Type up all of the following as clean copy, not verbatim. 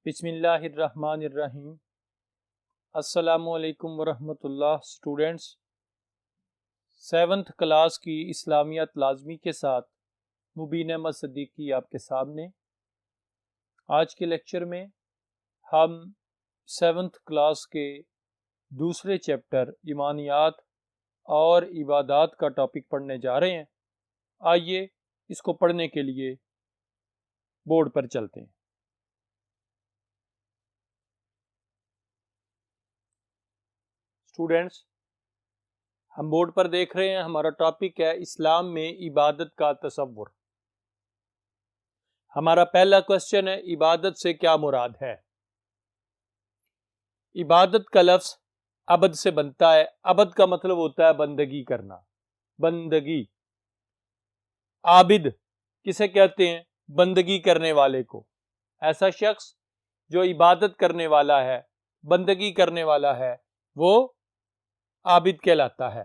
بسم اللہ الرحمن الرحیم۔ السلام علیکم ورحمۃ اللہ اسٹوڈینٹس، 7th کلاس کی اسلامیات لازمی کے ساتھ مبین احمد صدیقی آپ کے سامنے۔ آج کے لیکچر میں ہم 7th کلاس کے دوسرے چیپٹر ایمانیات اور عبادات کا ٹاپک پڑھنے جا رہے ہیں۔ آئیے اس کو پڑھنے کے لیے بورڈ پر چلتے ہیں۔ اسٹوڈینٹس، ہم بورڈ پر دیکھ رہے ہیں، ہمارا ٹاپک ہے اسلام میں عبادت کا تصور۔ ہمارا پہلا کوسچن ہے، عبادت سے کیا مراد ہے؟ عبادت کا لفظ عبد سے بنتا ہے۔ عبد کا مطلب ہوتا ہے بندگی کرنا، بندگی۔ عابد کسے کہتے ہیں؟ بندگی کرنے والے کو۔ ایسا شخص جو عبادت کرنے والا ہے، بندگی کرنے والا ہے، وہ عابد کہلاتا ہے۔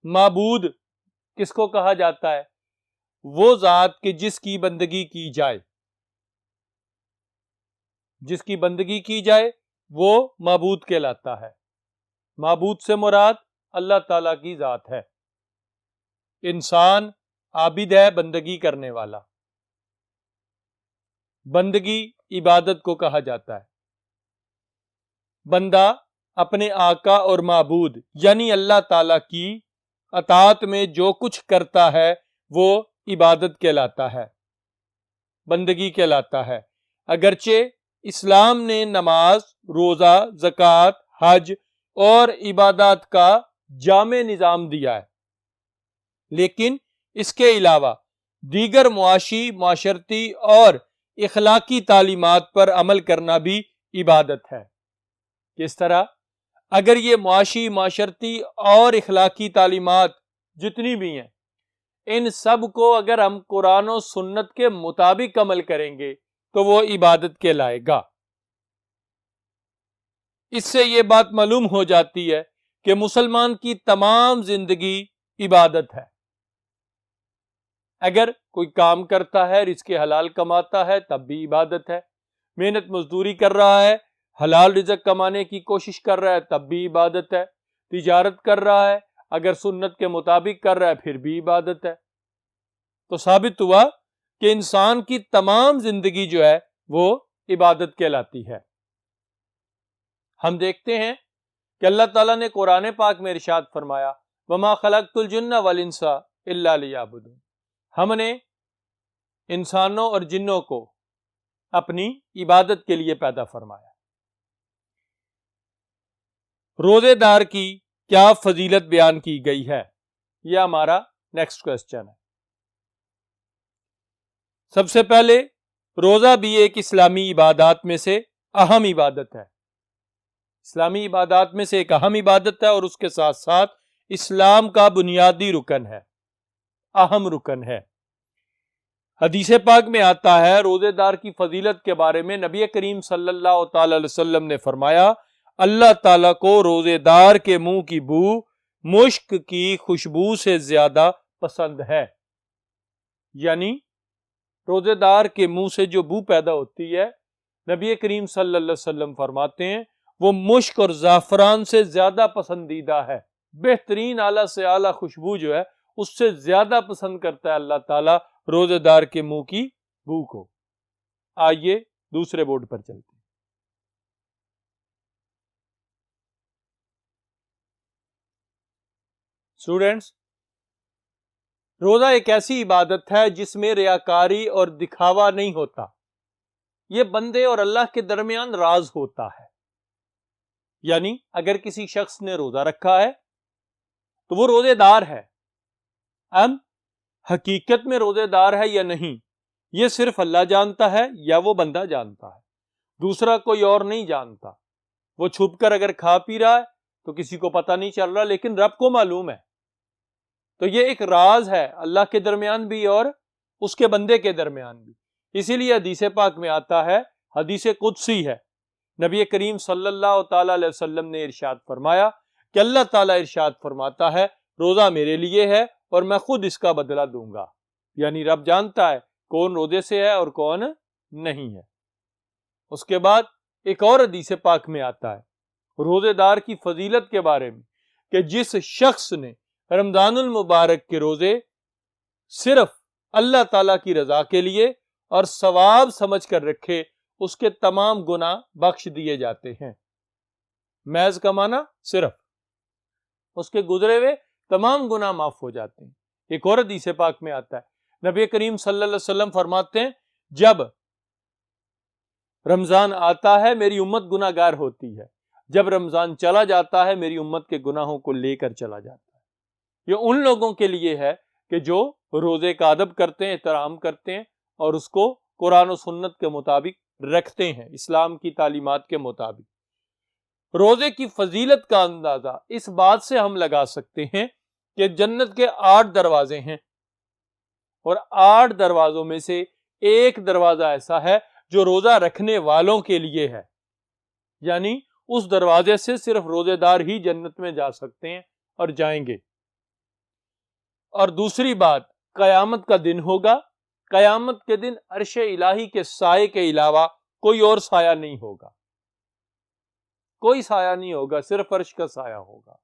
معبود کس کو کہا جاتا ہے؟ وہ ذات کہ جس کی بندگی کی جائے، جس کی بندگی کی جائے وہ معبود کہلاتا ہے۔ معبود سے مراد اللہ تعالیٰ کی ذات ہے۔ انسان عابد ہے، بندگی کرنے والا۔ بندگی عبادت کو کہا جاتا ہے۔ بندہ اپنے آقا اور معبود یعنی اللہ تعالیٰ کی اطاعت میں جو کچھ کرتا ہے وہ عبادت کہلاتا ہے، بندگی کہلاتا ہے۔ اگرچہ اسلام نے نماز، روزہ، زکوٰۃ، حج اور عبادات کا جامع نظام دیا ہے، لیکن اس کے علاوہ دیگر معاشی، معاشرتی اور اخلاقی تعلیمات پر عمل کرنا بھی عبادت ہے۔ کس طرح؟ اگر یہ معاشی، معاشرتی اور اخلاقی تعلیمات جتنی بھی ہیں، ان سب کو اگر ہم قرآن و سنت کے مطابق عمل کریں گے تو وہ عبادت کہلائے گا۔ اس سے یہ بات معلوم ہو جاتی ہے کہ مسلمان کی تمام زندگی عبادت ہے۔ اگر کوئی کام کرتا ہے، رزق حلال کماتا ہے، تب بھی عبادت ہے۔ محنت مزدوری کر رہا ہے، حلال رزق کمانے کی کوشش کر رہا ہے، تب بھی عبادت ہے۔ تجارت کر رہا ہے، اگر سنت کے مطابق کر رہا ہے، پھر بھی عبادت ہے۔ تو ثابت ہوا کہ انسان کی تمام زندگی جو ہے وہ عبادت کہلاتی ہے۔ ہم دیکھتے ہیں کہ اللہ تعالیٰ نے قرآن پاک میں ارشاد فرمایا، وَمَا خَلَقْتُ الْجِنَّ وَالْإِنسَ إِلَّا لِيَعْبُدُونِ۔ ہم نے انسانوں اور جنوں کو اپنی عبادت کے لیے پیدا فرمایا۔ روزے دار کی کیا فضیلت بیان کی گئی ہے؟ یہ ہمارا نیکسٹ کوسچن ہے۔ سب سے پہلے روزہ بھی ایک اسلامی عبادات میں سے اہم عبادت ہے۔ اسلامی عبادات میں سے ایک اہم عبادت ہے اور اس کے ساتھ ساتھ اسلام کا بنیادی رکن ہے، اہم رکن ہے۔ حدیث پاک میں آتا ہے، روزے دار کی فضیلت کے بارے میں نبی کریم صلی اللہ تعالی علیہ وسلم نے فرمایا، اللہ تعالیٰ کو روزے دار کے منہ کی بو مشک کی خوشبو سے زیادہ پسند ہے۔ یعنی روزے دار کے منہ سے جو بو پیدا ہوتی ہے، نبی کریم صلی اللہ علیہ وسلم فرماتے ہیں وہ مشک اور زعفران سے زیادہ پسندیدہ ہے۔ بہترین اعلیٰ سے اعلیٰ خوشبو جو ہے اس سے زیادہ پسند کرتا ہے اللہ تعالیٰ روزے دار کے منہ کی بو کو۔ آئیے دوسرے بورڈ پر چلتے ہیں۔ اسٹوڈینٹس، روزہ ایک ایسی عبادت ہے جس میں ریاکاری اور دکھاوا نہیں ہوتا، یہ بندے اور اللہ کے درمیان راز ہوتا ہے۔ یعنی اگر کسی شخص نے روزہ رکھا ہے تو وہ روزے دار ہے، اب حقیقت میں روزے دار ہے یا نہیں یہ صرف اللہ جانتا ہے یا وہ بندہ جانتا ہے، دوسرا کوئی اور نہیں جانتا۔ وہ چھپ کر اگر کھا پی رہا ہے تو کسی کو پتہ نہیں چل رہا، لیکن رب کو معلوم ہے۔ تو یہ ایک راز ہے اللہ کے درمیان بھی اور اس کے بندے کے درمیان بھی۔ اسی لیے حدیث پاک میں آتا ہے، حدیث قدسی ہے، نبی کریم صلی اللہ تعالی علیہ وسلم نے ارشاد فرمایا کہ اللہ تعالیٰ ارشاد فرماتا ہے، روزہ میرے لیے ہے اور میں خود اس کا بدلہ دوں گا۔ یعنی رب جانتا ہے کون روزے سے ہے اور کون نہیں ہے۔ اس کے بعد ایک اور حدیث پاک میں آتا ہے روزے دار کی فضیلت کے بارے میں کہ جس شخص نے رمضان المبارک کے روزے صرف اللہ تعالیٰ کی رضا کے لیے اور ثواب سمجھ کر رکھے اس کے تمام گناہ بخش دیے جاتے ہیں۔ محض کا معنی صرف، اس کے گزرے ہوئے تمام گناہ معاف ہو جاتے ہیں۔ ایک اور حدیث پاک میں آتا ہے نبی کریم صلی اللہ علیہ وسلم فرماتے ہیں جب رمضان آتا ہے میری امت گناہ گار ہوتی ہے، جب رمضان چلا جاتا ہے میری امت کے گناہوں کو لے کر چلا جاتا ہے۔ یہ ان لوگوں کے لیے ہے کہ جو روزے کا ادب کرتے ہیں، احترام کرتے ہیں اور اس کو قرآن و سنت کے مطابق رکھتے ہیں، اسلام کی تعلیمات کے مطابق۔ روزے کی فضیلت کا اندازہ اس بات سے ہم لگا سکتے ہیں کہ جنت کے 8 دروازے ہیں اور 8 دروازوں میں سے ایک دروازہ ایسا ہے جو روزہ رکھنے والوں کے لیے ہے، یعنی اس دروازے سے صرف روزے دار ہی جنت میں جا سکتے ہیں اور جائیں گے۔ اور دوسری بات، قیامت کا دن ہوگا، قیامت کے دن عرش الہی کے سائے کے علاوہ کوئی اور سایہ نہیں ہوگا، کوئی سایہ نہیں ہوگا، صرف عرش کا سایہ ہوگا۔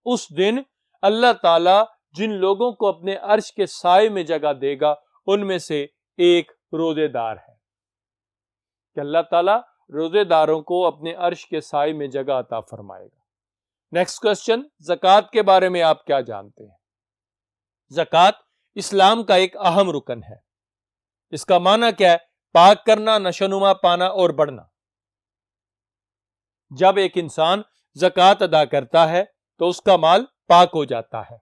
اس دن اللہ تعالی جن لوگوں کو اپنے عرش کے سائے میں جگہ دے گا ان میں سے ایک روزے دار ہے کہ اللہ تعالیٰ روزے داروں کو اپنے عرش کے سائے میں جگہ عطا فرمائے گا۔ نیکسٹ کوسچن، زکوٰۃ کے بارے میں آپ کیا جانتے ہیں؟ زکوٰۃ اسلام کا ایک اہم رکن ہے۔ اس کا معنی کیا ہے؟ پاک کرنا، نشوونما پانا اور بڑھنا۔ جب ایک انسان زکوٰۃ ادا کرتا ہے تو اس کا مال پاک ہو جاتا ہے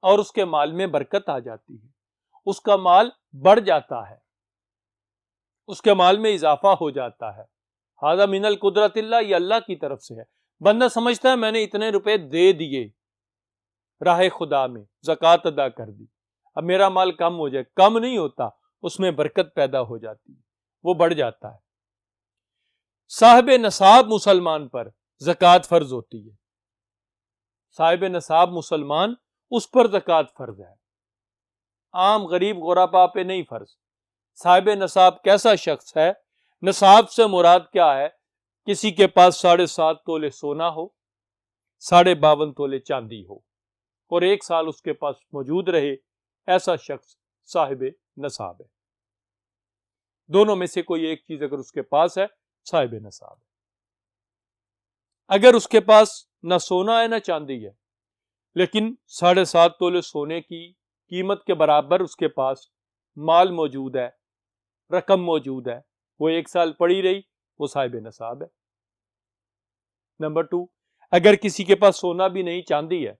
اور اس کے مال میں برکت آ جاتی ہے، اس کا مال بڑھ جاتا ہے، اس کے مال میں اضافہ ہو جاتا ہے۔ ھذا من القدرت اللہ، یہ اللہ کی طرف سے ہے۔ بندہ سمجھتا ہے میں نے اتنے روپے دے دیے راہ خدا میں، زکوٰۃ ادا کر دی، اب میرا مال کم ہو جائے، کم نہیں ہوتا، اس میں برکت پیدا ہو جاتی ہے، وہ بڑھ جاتا ہے۔ صاحب نصاب مسلمان پر زکوٰۃ فرض ہوتی ہے، صاحب نصاب مسلمان اس پر زکوٰۃ فرض ہے، عام غریب غربا پہ نہیں فرض۔ صاحب نصاب کیسا شخص ہے؟ نصاب سے مراد کیا ہے؟ کسی کے پاس 7.5 تولے سونا ہو، 52.5 تولے چاندی ہو اور 1 سال اس کے پاس موجود رہے، ایسا شخص صاحب نصاب ہے۔ دونوں میں سے کوئی ایک چیز اگر اس کے پاس ہے، صاحب نصاب ہے۔ اگر اس کے پاس نہ سونا ہے نہ چاندی ہے لیکن 7.5 تولے سونے کی قیمت کے برابر اس کے پاس مال موجود ہے، رقم موجود ہے، وہ 1 سال پڑی رہی، وہ صاحب نصاب ہے۔ نمبر 2، اگر کسی کے پاس سونا بھی نہیں، چاندی ہے،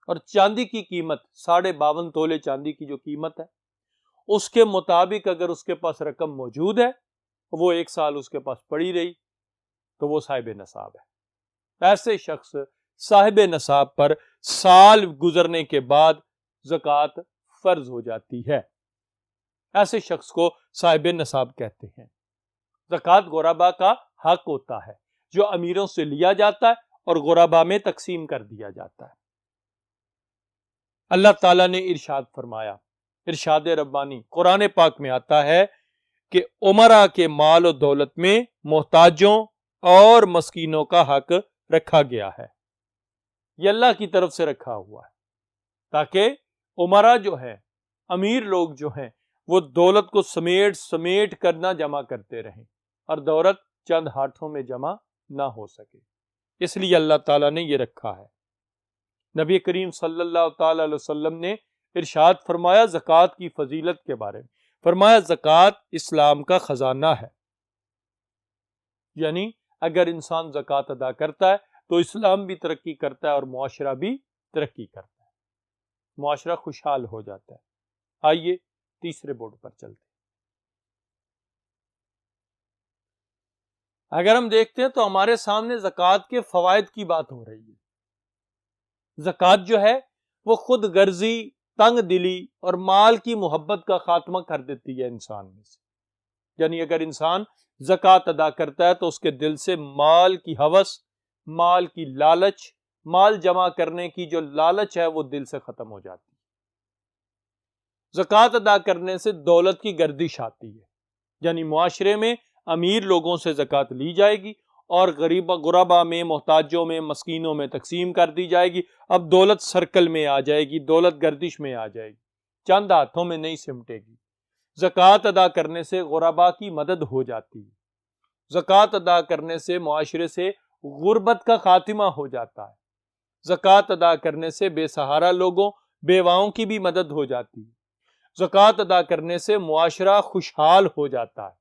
اور چاندی کی قیمت 52.5 تولے چاندی کی جو قیمت ہے اس کے مطابق اگر اس کے پاس رقم موجود ہے، وہ 1 سال اس کے پاس پڑی رہی، تو وہ صاحب نصاب ہے۔ ایسے شخص صاحب نصاب پر سال گزرنے کے بعد زکوٰۃ فرض ہو جاتی ہے، ایسے شخص کو صاحب نصاب کہتے ہیں۔ زکوٰۃ غربا کا حق ہوتا ہے جو امیروں سے لیا جاتا ہے اور غربا میں تقسیم کر دیا جاتا ہے۔ اللہ تعالیٰ نے ارشاد فرمایا، ارشاد ربانی قرآن پاک میں آتا ہے کہ امراء کے مال و دولت میں محتاجوں اور مسکینوں کا حق رکھا گیا ہے، یہ اللہ کی طرف سے رکھا ہوا ہے تاکہ امراء جو ہیں، امیر لوگ جو ہیں، وہ دولت کو سمیٹ کر نہ جمع کرتے رہیں اور دولت چند ہاتھوں میں جمع نہ ہو سکے، اس لیے اللہ تعالیٰ نے یہ رکھا ہے۔ نبی کریم صلی اللہ تعالی علیہ وسلم نے ارشاد فرمایا زکوٰۃ کی فضیلت کے بارے میں، فرمایا زکوٰۃ اسلام کا خزانہ ہے، یعنی اگر انسان زکوٰۃ ادا کرتا ہے تو اسلام بھی ترقی کرتا ہے اور معاشرہ بھی ترقی کرتا ہے، معاشرہ خوشحال ہو جاتا ہے۔ آئیے تیسرے بورڈ پر چلتے ہیں۔ اگر ہم دیکھتے ہیں تو ہمارے سامنے زکوٰۃ کے فوائد کی بات ہو رہی ہے۔ زکوٰۃ جو ہے وہ خود غرضی، تنگ دلی اور مال کی محبت کا خاتمہ کر دیتی ہے انسان میں سے، یعنی اگر انسان زکوٰۃ ادا کرتا ہے تو اس کے دل سے مال کی ہوس، مال کی لالچ، مال جمع کرنے کی جو لالچ ہے وہ دل سے ختم ہو جاتی ہے۔ زکوٰۃ ادا کرنے سے دولت کی گردش آتی ہے، یعنی معاشرے میں امیر لوگوں سے زکوٰۃ لی جائے گی اور غربا میں، محتاجوں میں، مسکینوں میں تقسیم کر دی جائے گی۔ اب دولت سرکل میں آ جائے گی، دولت گردش میں آ جائے گی، چند ہاتھوں میں نہیں سمٹے گی۔ زکوٰۃ ادا کرنے سے غربا کی مدد ہو جاتی ہے، زکوٰۃ ادا کرنے سے معاشرے سے غربت کا خاتمہ ہو جاتا ہے، زکوٰۃ ادا کرنے سے بے سہارا لوگوں، بیواؤں کی بھی مدد ہو جاتی ہے، زکوٰۃ ادا کرنے سے معاشرہ خوشحال ہو جاتا ہے۔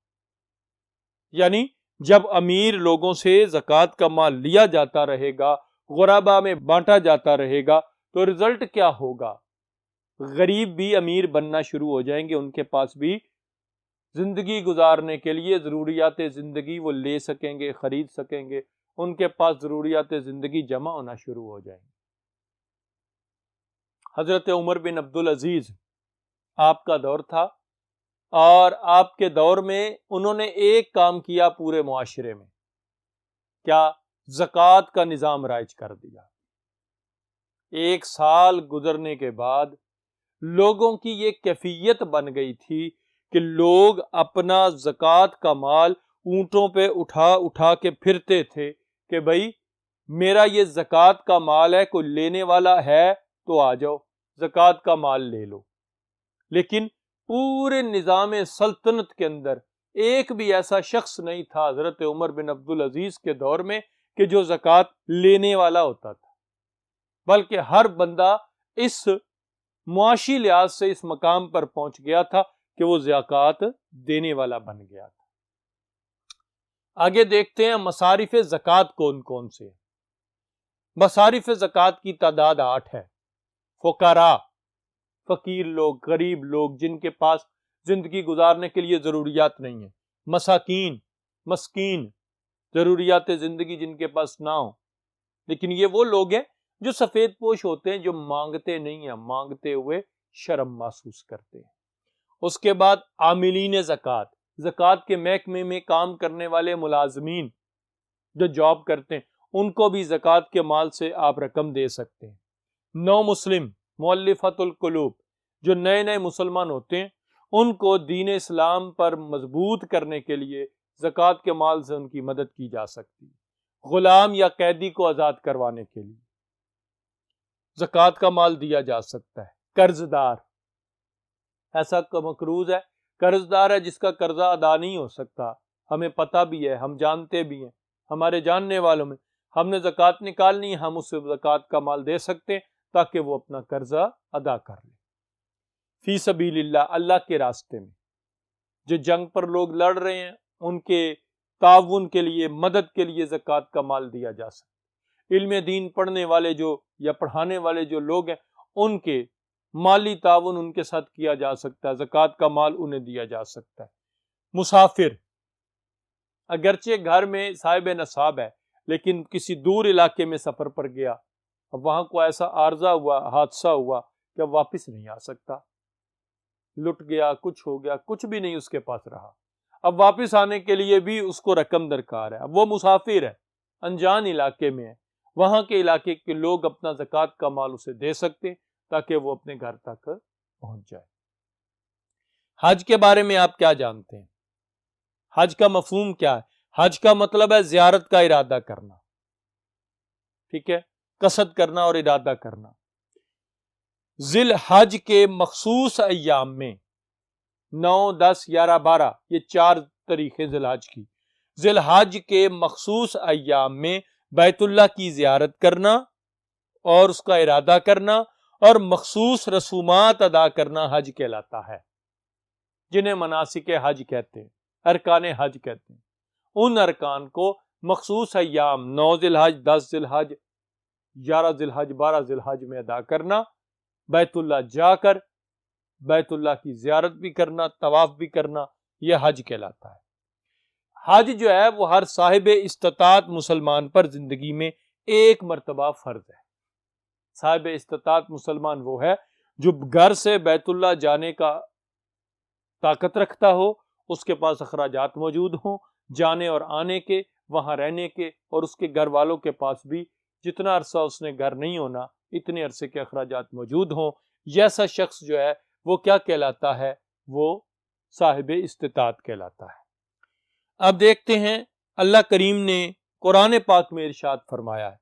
یعنی جب امیر لوگوں سے زکوٰۃ کا مال لیا جاتا رہے گا، غربا میں بانٹا جاتا رہے گا، تو رزلٹ کیا ہوگا؟ غریب بھی امیر بننا شروع ہو جائیں گے، ان کے پاس بھی زندگی گزارنے کے لیے ضروریات زندگی وہ لے سکیں گے، خرید سکیں گے، ان کے پاس ضروریات زندگی جمع ہونا شروع ہو جائیں گے۔ حضرت عمر بن عبدالعزیز آپ کا دور تھا، اور آپ کے دور میں انہوں نے ایک کام کیا پورے معاشرے میں، کیا؟ زکوٰۃ کا نظام رائج کر دیا۔ 1 سال گزرنے کے بعد لوگوں کی یہ کیفیت بن گئی تھی کہ لوگ اپنا زکوٰۃ کا مال اونٹوں پہ اٹھا اٹھا کے پھرتے تھے کہ بھائی میرا یہ زکوٰۃ کا مال ہے، کوئی لینے والا ہے تو آ جاؤ زکوٰۃ کا مال لے لو۔ لیکن پورے نظام سلطنت کے اندر ایک بھی ایسا شخص نہیں تھا حضرت عمر بن عبدالعزیز کے دور میں کہ جو زکوٰۃ لینے والا ہوتا تھا، بلکہ ہر بندہ اس معاشی لحاظ سے اس مقام پر پہنچ گیا تھا کہ وہ زکوٰۃ دینے والا بن گیا تھا۔ آگے دیکھتے ہیں مصارف زکوٰۃ کون کون سے ہیں۔ مصارف زکوٰۃ کی تعداد 8 ہے۔ فقراء، فقیر لوگ، غریب لوگ جن کے پاس زندگی گزارنے کے لیے ضروریات نہیں ہیں۔ مساکین، مسکین، ضروریات زندگی جن کے پاس نہ ہو، لیکن یہ وہ لوگ ہیں جو سفید پوش ہوتے ہیں، جو مانگتے نہیں ہیں، مانگتے ہوئے شرم محسوس کرتے ہیں۔ اس کے بعد عاملین زکوٰۃ، زکوٰۃ کے محکمے میں کام کرنے والے ملازمین جو جاب کرتے ہیں، ان کو بھی زکوٰۃ کے مال سے آپ رقم دے سکتے ہیں۔ نو مسلم، مؤلفۃ القلوب، جو نئے نئے مسلمان ہوتے ہیں، ان کو دین اسلام پر مضبوط کرنے کے لیے زکوٰۃ کے مال سے ان کی مدد کی جا سکتی ہے۔ غلام یا قیدی کو آزاد کروانے کے لیے زکوٰۃ کا مال دیا جا سکتا ہے۔ قرض دار، ایسا مقروض ہے، قرض دار ہے جس کا قرضہ ادا نہیں ہو سکتا، ہمیں پتہ بھی ہے، ہم جانتے بھی ہیں، ہمارے جاننے والوں میں، ہم نے زکوٰۃ نکالنی ہے، ہم اسے زکوٰۃ کا مال دے سکتے ہیں تاکہ وہ اپنا قرضہ ادا کر لے۔ فی سبیل اللہ، اللہ کے راستے میں جو جنگ پر لوگ لڑ رہے ہیں، ان کے تعاون کے لیے، مدد کے لیے زکوٰۃ کا مال دیا جا سکتا ہے۔ علم دین پڑھنے والے جو یا پڑھانے والے جو لوگ ہیں، ان کے مالی تعاون ان کے ساتھ کیا جا سکتا ہے، زکوٰۃ کا مال انہیں دیا جا سکتا ہے۔ مسافر، اگرچہ گھر میں صاحب نصاب ہے لیکن کسی دور علاقے میں سفر پر گیا، اب وہاں کو ایسا عارضہ ہوا، حادثہ ہوا کہ اب واپس نہیں آ سکتا، لٹ گیا، کچھ ہو گیا، کچھ بھی نہیں اس کے پاس رہا، اب واپس آنے کے لیے بھی اس کو رقم درکار ہے۔ اب وہ مسافر ہے، انجان علاقے میں ہے، وہاں کے علاقے کے لوگ اپنا زکوٰۃ کا مال اسے دے سکتے تاکہ وہ اپنے گھر تک پہنچ جائے۔ حج کے بارے میں آپ کیا جانتے ہیں؟ حج کا مفہوم کیا ہے؟ حج کا مطلب ہے زیارت کا ارادہ کرنا، ٹھیک ہے، قصد کرنا اور ارادہ کرنا۔ ذی الحج کے مخصوص ایام میں 9، 10، 11، 12 یہ 4 تاریخیں ذی الحج کی، ذی الحج کے مخصوص ایام میں بیت اللہ کی زیارت کرنا اور اس کا ارادہ کرنا اور مخصوص رسومات ادا کرنا حج کہلاتا ہے، جنہیں مناسک حج کہتے ہیں، ارکان حج کہتے ہیں۔ ان ارکان کو مخصوص ایام 9 ذی الحج، 10 ذی الحج، 11 ذی الحج، 12 ذی الحج میں ادا کرنا، بیت اللہ جا کر بیت اللہ کی زیارت بھی کرنا، طواف بھی کرنا، یہ حج کہلاتا ہے۔ حج جو ہے وہ ہر صاحب استطاعت مسلمان پر زندگی میں ایک مرتبہ فرض ہے۔ صاحب استطاعت مسلمان وہ ہے جو گھر سے بیت اللہ جانے کا طاقت رکھتا ہو، اس کے پاس اخراجات موجود ہوں جانے اور آنے کے، وہاں رہنے کے، اور اس کے گھر والوں کے پاس بھی جتنا عرصہ اس نے گھر نہیں ہونا اتنے عرصے کے اخراجات موجود ہوں۔ ایسا شخص جو ہے وہ کیا کہلاتا ہے؟ وہ صاحب استطاعت کہلاتا ہے۔ اب دیکھتے ہیں اللہ کریم نے قرآن پاک میں ارشاد فرمایا ہے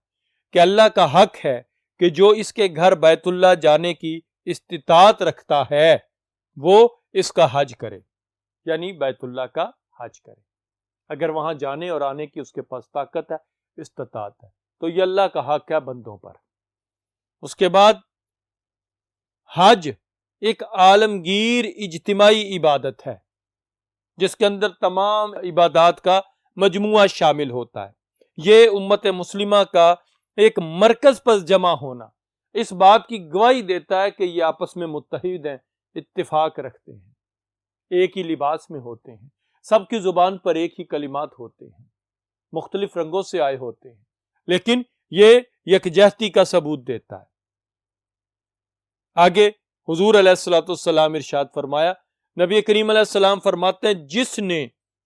کہ اللہ کا حق ہے کہ جو اس کے گھر بیت اللہ جانے کی استطاعت رکھتا ہے وہ اس کا حج کرے، یعنی بیت اللہ کا حج کرے۔ اگر وہاں جانے اور آنے کی اس کے پاس طاقت ہے، استطاعت ہے، تو یہ اللہ کا حق ہے بندوں پر۔ اس کے بعد حج ایک عالمگیر اجتماعی عبادت ہے جس کے اندر تمام عبادات کا مجموعہ شامل ہوتا ہے۔ یہ امت مسلمہ کا ایک مرکز پر جمع ہونا اس بات کی گواہی دیتا ہے کہ یہ آپس میں متحد ہیں، اتفاق رکھتے ہیں، ایک ہی لباس میں ہوتے ہیں، سب کی زبان پر ایک ہی کلمات ہوتے ہیں، مختلف رنگوں سے آئے ہوتے ہیں، لیکن یہ یکجہتی کا ثبوت دیتا ہے۔ آگے حضور علیہ الصلوۃ والسلام ارشاد فرمایا، نبی کریم علیہ السلام فرماتے ہیں جس نے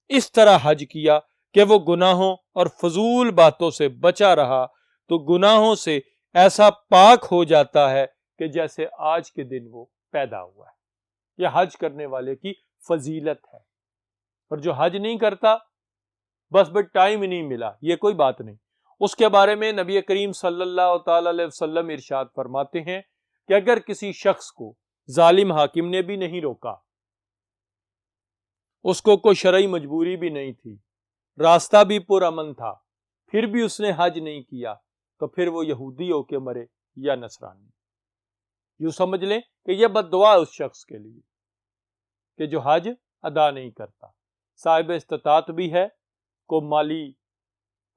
اس طرح حج کیا کہ وہ گناہوں اور فضول باتوں سے بچا رہا تو گناہوں سے ایسا پاک ہو جاتا ہے کہ جیسے آج کے دن وہ پیدا ہوا ہے۔ یہ حج کرنے والے کی فضیلت ہے۔ اور جو حج نہیں کرتا بس ٹائم ہی نہیں ملا، یہ کوئی بات نہیں۔ اس کے بارے میں نبی کریم صلی اللہ تعالی علیہ وسلم ارشاد فرماتے ہیں کہ اگر کسی شخص کو ظالم حاکم نے بھی نہیں روکا، اس کو کوئی شرعی مجبوری بھی نہیں تھی، راستہ بھی پرامن تھا، پھر بھی اس نے حج نہیں کیا، تو پھر وہ یہودی ہو کے مرے یا نصرانی۔ یوں سمجھ لیں کہ یہ بد دعا اس شخص کے لیے کہ جو حج ادا نہیں کرتا۔ صاحب استطاعت بھی ہے، کو مالی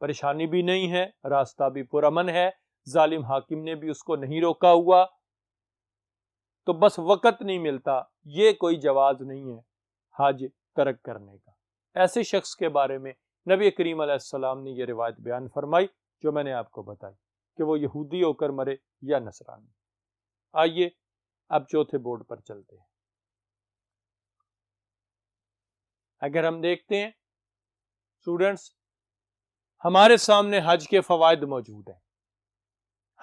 پریشانی بھی نہیں ہے، راستہ بھی پرامن ہے، ظالم حاکم نے بھی اس کو نہیں روکا ہوا، تو بس وقت نہیں ملتا، یہ کوئی جواز نہیں ہے حج ترک کرنے کا۔ ایسے شخص کے بارے میں نبی کریم علیہ السلام نے یہ روایت بیان فرمائی جو میں نے آپ کو بتائی کہ وہ یہودی ہو کر مرے یا نصرانی۔ آئیے اب چوتھے بورڈ پر چلتے ہیں۔ اگر ہم دیکھتے ہیں اسٹوڈنٹس، ہمارے سامنے حج کے فوائد موجود ہیں۔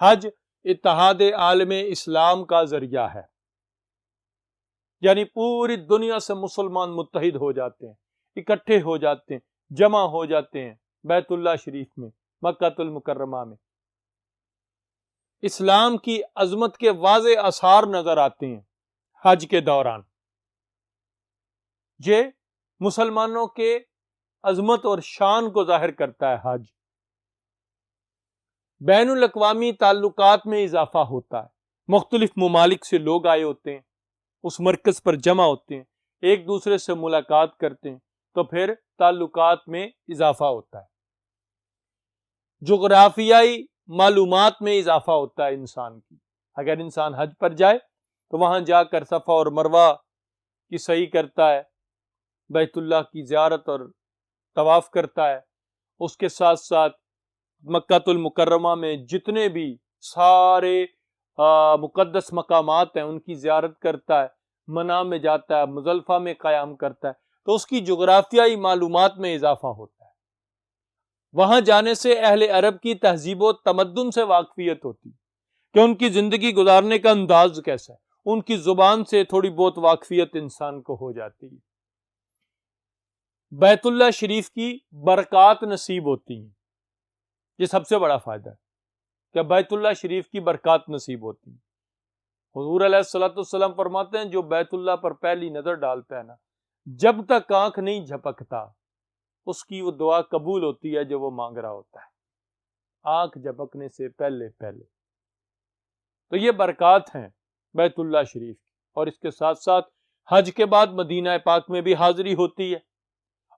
حج اتحاد عالم اسلام کا ذریعہ ہے، یعنی پوری دنیا سے مسلمان متحد ہو جاتے ہیں، اکٹھے ہو جاتے ہیں، جمع ہو جاتے ہیں بیت اللہ شریف میں، مکہ المکرمہ میں۔ اسلام کی عظمت کے واضح آثار نظر آتے ہیں حج کے دوران۔ یہ مسلمانوں کے عظمت اور شان کو ظاہر کرتا ہے حج۔ بین الاقوامی تعلقات میں اضافہ ہوتا ہے، مختلف ممالک سے لوگ آئے ہوتے ہیں، اس مرکز پر جمع ہوتے ہیں، ایک دوسرے سے ملاقات کرتے ہیں، تو پھر تعلقات میں اضافہ ہوتا ہے۔ جغرافیائی معلومات میں اضافہ ہوتا ہے انسان کی۔ اگر انسان حج پر جائے تو وہاں جا کر صفا اور مروہ کی سعی کرتا ہے، بیت اللہ کی زیارت اور طواف کرتا ہے، اس کے ساتھ ساتھ مکہ المکرمہ میں جتنے بھی سارے مقدس مقامات ہیں ان کی زیارت کرتا ہے، منا میں جاتا ہے، مزدلفہ میں قیام کرتا ہے، تو اس کی جغرافیائی معلومات میں اضافہ ہوتا ہے۔ وہاں جانے سے اہل عرب کی تہذیب و تمدن سے واقفیت ہوتی ہے کہ ان کی زندگی گزارنے کا انداز کیسا ہے، ان کی زبان سے تھوڑی بہت واقفیت انسان کو ہو جاتی ہے۔ بیت اللہ شریف کی برکات نصیب ہوتی ہیں، یہ سب سے بڑا فائدہ ہے کہ بیت اللہ شریف کی برکات نصیب ہوتی ہیں۔ حضور علیہ الصلوۃ والسلام فرماتے ہیں جو بیت اللہ پر پہلی نظر ڈالتا ہے نا، جب تک آنکھ نہیں جھپکتا اس کی وہ دعا قبول ہوتی ہے جو وہ مانگ رہا ہوتا ہے، آنکھ جھپکنے سے پہلے۔ تو یہ برکات ہیں بیت اللہ شریف کی۔ اور اس کے ساتھ ساتھ حج کے بعد مدینہ پاک میں بھی حاضری ہوتی ہے،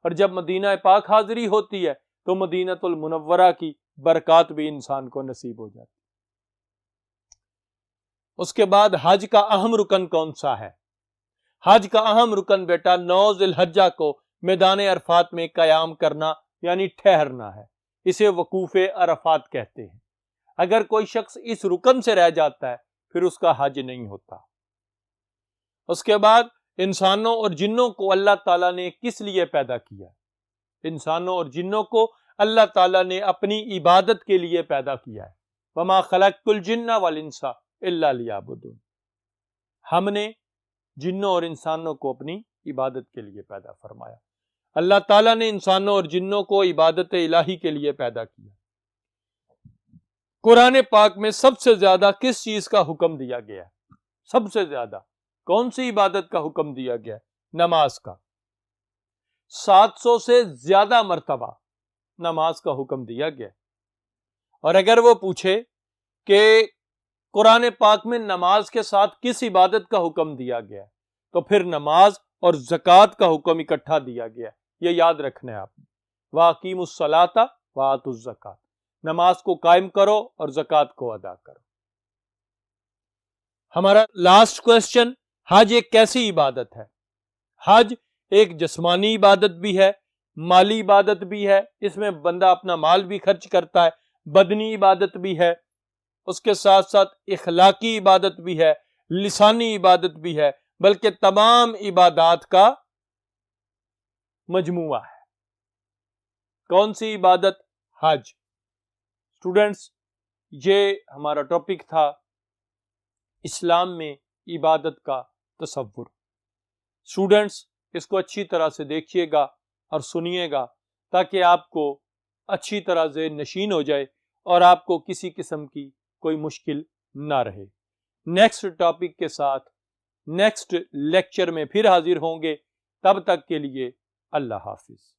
اور جب مدینہ پاک حاضری ہوتی ہے تو مدینہ المنورہ کی برکات بھی انسان کو نصیب ہو جاتی ہے۔ اس کے بعد حج کا اہم رکن کون سا ہے؟ حج کا اہم رکن بیٹا 9 ذی الحجہ کو میدان عرفات میں قیام کرنا یعنی ٹھہرنا ہے، اسے وقوف عرفات کہتے ہیں۔ اگر کوئی شخص اس رکن سے رہ جاتا ہے پھر اس کا حج نہیں ہوتا۔ اس کے بعد انسانوں اور جنوں کو اللہ تعالیٰ نے کس لیے پیدا کیا؟ انسانوں اور جنوں کو اللہ تعالیٰ نے اپنی عبادت کے لیے پیدا کیا ہے۔ وَمَا خَلَقْتُ الْجِنَّ وَالْإِنسَ إِلَّا لِيَعْبُدُونِ۔ ہم نے جنوں اور انسانوں کو اپنی عبادت کے لیے پیدا فرمایا۔ اللہ تعالیٰ نے انسانوں اور جنوں کو عبادت الہی کے لیے پیدا کیا۔ قرآن پاک میں سب سے زیادہ کس چیز کا حکم دیا گیا ہے؟ سب سے زیادہ کون سی عبادت کا حکم دیا گیا ہے؟ نماز کا۔ 700 سے زیادہ مرتبہ نماز کا حکم دیا گیا ہے۔ اور اگر وہ پوچھے کہ قرآن پاک میں نماز کے ساتھ کس عبادت کا حکم دیا گیا ہے، تو پھر نماز اور زکوٰۃ کا حکم اکٹھا دیا گیا ہے۔ یہ یاد رکھنا ہے آپ نے۔ وَأَقِیمُوا الصَّلَاةَ وَآتُوا الزَّکَاةَ، نماز کو قائم کرو اور زکوٰۃ کو ادا کرو۔ ہمارا لاسٹ کوسچن، حج ایک کیسی عبادت ہے؟ حج ایک جسمانی عبادت بھی ہے، مالی عبادت بھی ہے، اس میں بندہ اپنا مال بھی خرچ کرتا ہے، بدنی عبادت بھی ہے، اس کے ساتھ ساتھ اخلاقی عبادت بھی ہے، لسانی عبادت بھی ہے، بلکہ تمام عبادات کا مجموعہ ہے۔ کون سی عبادت؟ حج۔ اسٹوڈنٹس، یہ ہمارا ٹاپک تھا اسلام میں عبادت کا تصور۔ اسٹوڈنٹس، اس کو اچھی طرح سے دیکھیے گا اور سنیے گا تاکہ آپ کو اچھی طرح ذہن نشین ہو جائے اور آپ کو کسی قسم کی کوئی مشکل نہ رہے۔ نیکسٹ ٹاپک کے ساتھ نیکسٹ لیکچر میں پھر حاضر ہوں گے، تب تک کے لیے اللہ حافظ۔